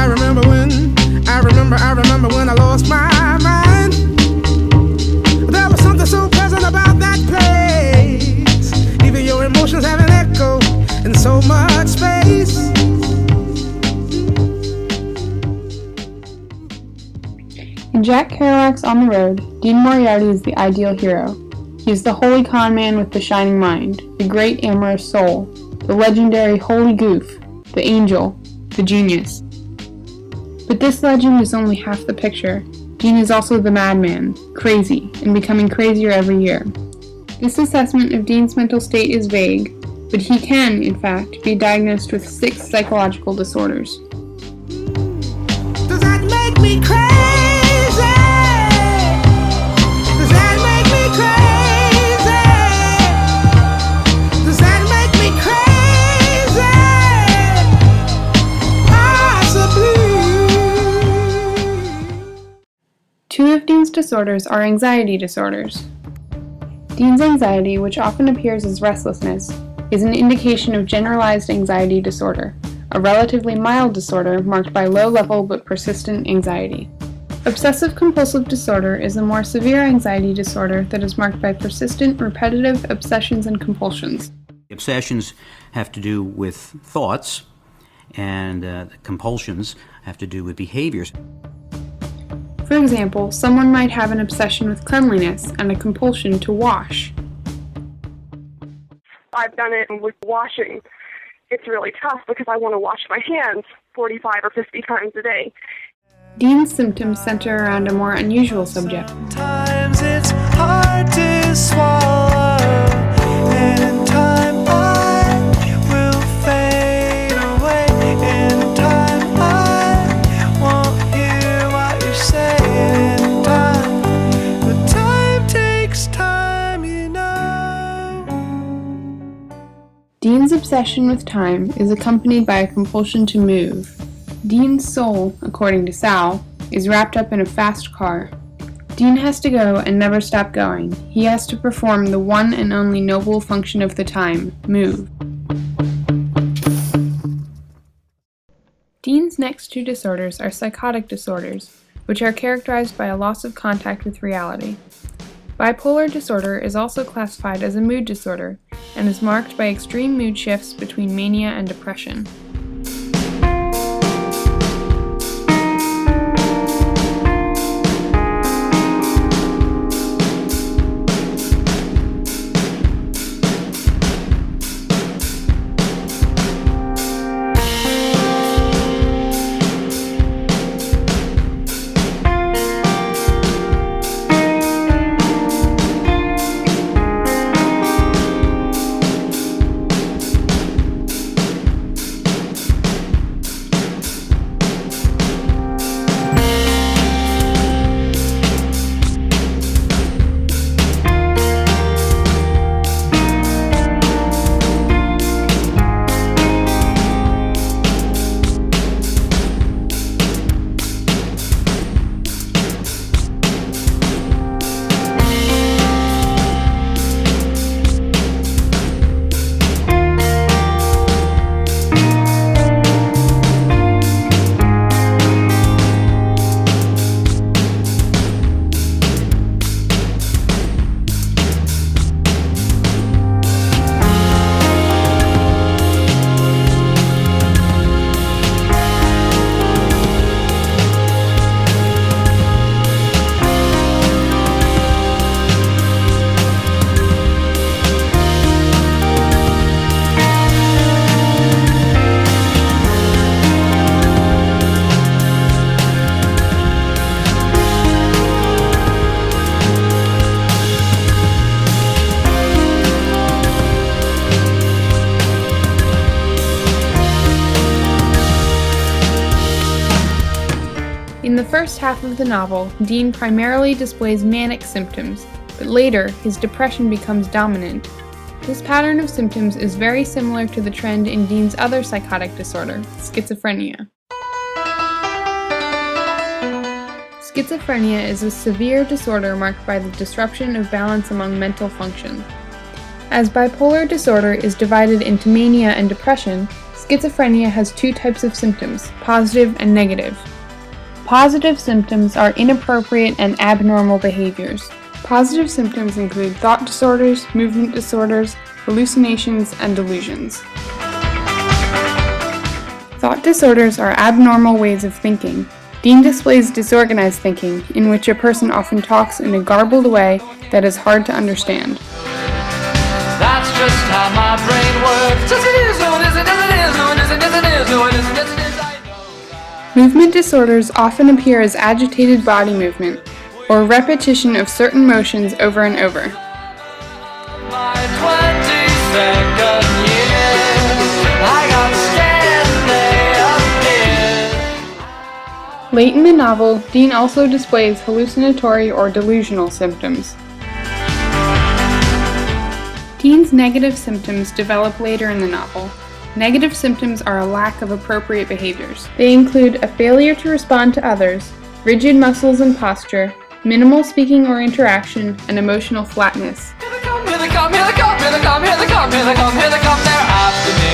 I remember when I lost my mind. There was something so pleasant about that place. Even your emotions have an echo in so much space. In Jack Kerouac's On the Road, Dean Moriarty is the ideal hero. He is the holy con man with the shining mind, the great amorous soul, the legendary holy goof, the angel, the genius. But this legend is only half the picture. Dean is also the madman, crazy, and becoming crazier every year. This assessment of Dean's mental state is vague, but he can, in fact, be diagnosed with 6 psychological disorders. Does that make me crazy? Does that make me crazy? Does that make me crazy? Possibly. 2 of Dean's disorders are anxiety disorders. Dean's anxiety, which often appears as restlessness, is an indication of generalized anxiety disorder, a relatively mild disorder marked by low-level but persistent anxiety. Obsessive-compulsive disorder is a more severe anxiety disorder that is marked by persistent, repetitive obsessions and compulsions. Obsessions have to do with thoughts, and the compulsions have to do with behaviors. For example, someone might have an obsession with cleanliness and a compulsion to wash. I've done it with washing. It's really tough because I want to wash my hands 45 or 50 times a day. Dean's symptoms center around a more unusual subject. Sometimes it's hard to swallow, and in time I will fade away. In time I won't hear what you're saying. In time, but time takes time, you know. Dean's obsession with time is accompanied by a compulsion to move. Dean's soul, according to Sal, is wrapped up in a fast car. Dean has to go and never stop going. He has to perform the one and only noble function of the time, move. Dean's next 2 disorders are psychotic disorders, which are characterized by a loss of contact with reality. Bipolar disorder is also classified as a mood disorder and is marked by extreme mood shifts between mania and depression. In the first half of the novel, Dean primarily displays manic symptoms, but later his depression becomes dominant. This pattern of symptoms is very similar to the trend in Dean's other psychotic disorder, schizophrenia. Schizophrenia is a severe disorder marked by the disruption of balance among mental functions. As bipolar disorder is divided into mania and depression, schizophrenia has two types of symptoms, positive and negative. Positive symptoms are inappropriate and abnormal behaviors. Positive symptoms include thought disorders, movement disorders, hallucinations, and delusions. Thought disorders are abnormal ways of thinking. Dean displays disorganized thinking, in which a person often talks in a garbled way that is hard to understand. That's just how my brain works. Yes, it is, no, it isn't, yes, it is, no, it isn't, yes, it is, no, it isn't, yes, it is, I know that. Movement disorders often appear as agitated body movement, or repetition of certain motions over and over. My 22nd year, I got scared and they appeared. Late in the novel, Dean also displays hallucinatory or delusional symptoms. Dean's negative symptoms develop later in the novel. Negative symptoms are a lack of appropriate behaviors. They include a failure to respond to others, rigid muscles and posture, minimal speaking or interaction, and emotional flatness. Here they come, here they come, here they come, here they come, here they come, here they come, here they come, they're after me.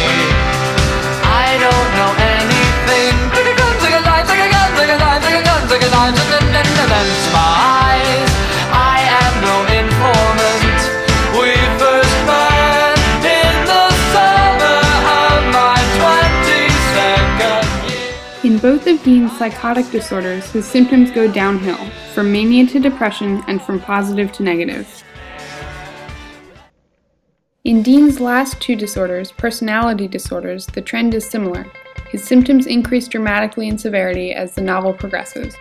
I don't know anything. Take a gun, take a knife, take a gun, take a knife, take a gun, take a knife, and then spies. I am no informant. We first met in the summer of my 22nd year. In both of Dean's psychotic disorders, his symptoms go downhill, from mania to depression and from positive to negative. In Dean's last two disorders, personality disorders, the trend is similar. His symptoms increase dramatically in severity as the novel progresses.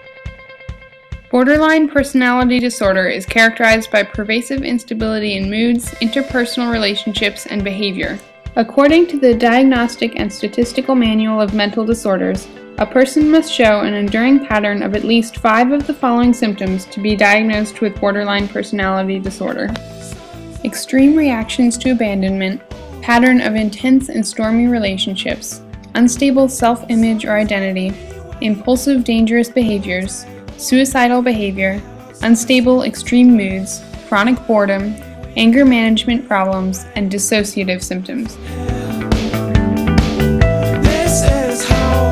Borderline personality disorder is characterized by pervasive instability in moods, interpersonal relationships, and behavior. According to the Diagnostic and Statistical Manual of Mental Disorders, a person must show an enduring pattern of at least 5 of the following symptoms to be diagnosed with borderline personality disorder: extreme reactions to abandonment, pattern of intense and stormy relationships, unstable self-image or identity, impulsive dangerous behaviors, suicidal behavior, unstable extreme moods, chronic boredom, anger management problems, and dissociative symptoms. This is how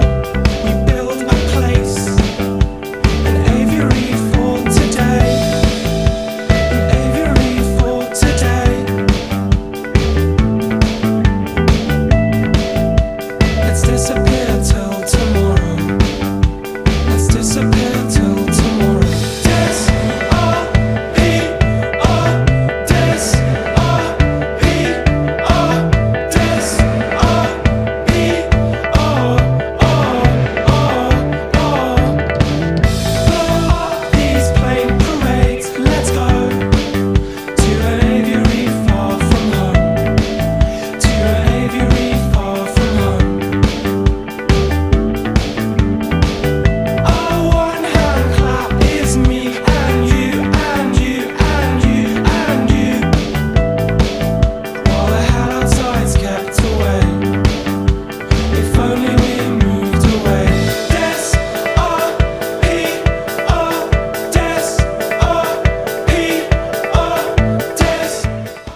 we build a place, an aviary for today, an aviary for today. Let's disappear till tomorrow. Let's disappear till tomorrow.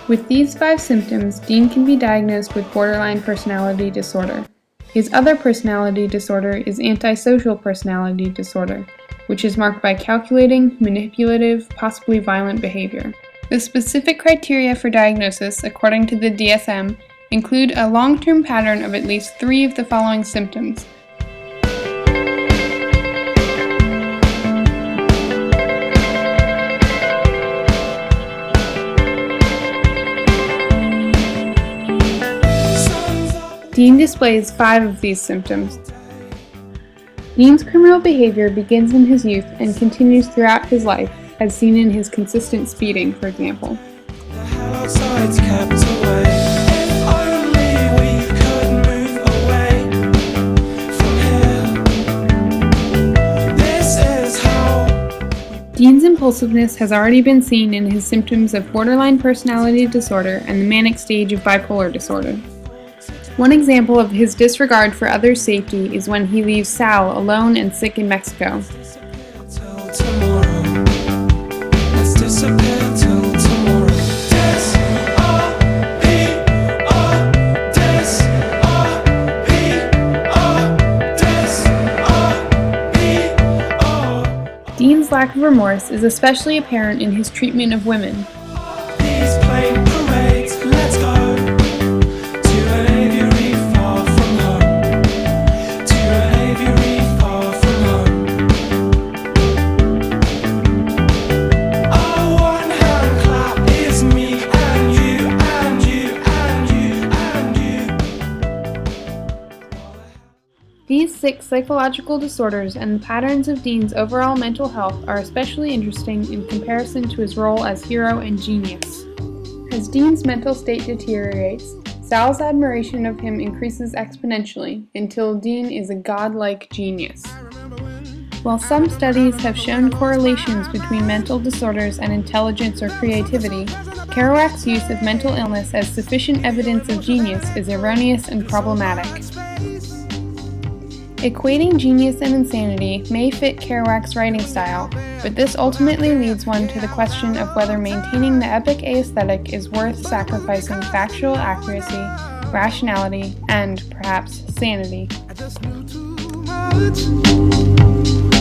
With these 5 symptoms, Dean can be diagnosed with borderline personality disorder. His other personality disorder is antisocial personality disorder, which is marked by calculating, manipulative, possibly violent behavior. The specific criteria for diagnosis, according to the DSM, include a long-term pattern of at least 3 of the following symptoms: Dean displays 5 of these symptoms. Dean's criminal behavior begins in his youth and continues throughout his life, as seen in his consistent speeding, for example. The hell outside's kept away. If only we could move away from here. This is how. Dean's impulsiveness has already been seen in his symptoms of borderline personality disorder and the manic stage of bipolar disorder. One example of his disregard for others' safety is when he leaves Sal alone and sick in Mexico. Till tomorrow. Let's disappear till tomorrow. Disappear. lack of remorse is especially apparent in his treatment of women. These plain parades, let's go to an aviary far from home. To an aviary far from home. Our one hand clap is me and you and you and you and you. These 6 psychological disorders and the patterns of Dean's overall mental health are especially interesting in comparison to his role as hero and genius. As Dean's mental state deteriorates, Sal's admiration of him increases exponentially until Dean is a godlike genius. While some studies have shown correlations between mental disorders and intelligence or creativity, Kerouac's use of mental illness as sufficient evidence of genius is erroneous and problematic. Equating genius and insanity may fit Kerouac's writing style, but this ultimately leads one to the question of whether maintaining the epic aesthetic is worth sacrificing factual accuracy, rationality, and, perhaps, sanity. I just knew too much.